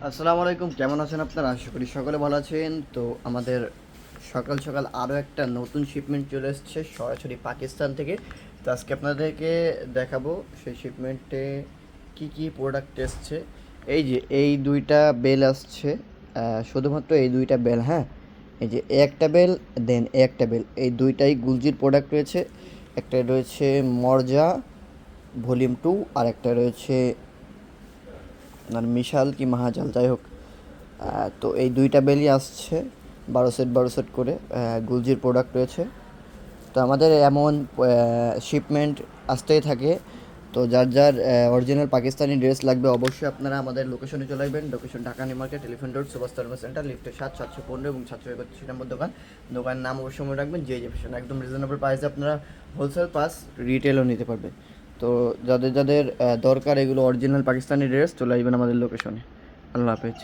আসসালামু আলাইকুম, কেমন আছেন আপনারা? আশা করি সকলে ভালো আছেন। তো আমাদের সকাল সকাল আরও একটা নতুন শিপমেন্ট চলে এসছে সরাসরি পাকিস্তান থেকে। তো আজকে আপনাদেরকে দেখাবো সেই শিপমেন্টে কি কি প্রোডাক্ট এসছে। এই যে এই দুইটা বেল আসছে, শুধুমাত্র এই দুইটা বেল। হ্যাঁ, এই যে একটা বেল, দেন একটা বেল, এই দুইটাই গুলজির প্রোডাক্ট রয়েছে। একটা রয়েছে মরজা ভলিউম 2, আর একটা রয়েছে আর মিশাল কি মাহাজাল, যাই হোক। তো এই দুইটা বেলই আসছে 12 সেট করে, গুলজির প্রোডাক্ট রয়েছে। তো আমাদের এমন শিপমেন্ট আসতেই থাকে। তো যার যার অরিজিনাল পাকিস্তানি ড্রেস লাগবে অবশ্যই আপনারা আমাদের লোকেশনে চলে আসবেন। Location Dhaka new market, elephant road, সুভাষ তালমা সেন্টার, লিফটে 7, 715 এবং 731 নম্বর দোকান। দোকানের নাম অবশ্যই মনে রাখবেন, যে ফ্যাশন। একদম রিজনেবল প্রাইসে আপনারা হোলসেল প্লাস রিটেলও নিতে পারবেন। তো যাদের যাদের দরকার এগুলো অরিজিনাল পাকিস্তানি ড্রেস, চলে আসবেন আমাদের লোকেশনে। আল্লাহ হাফেজ।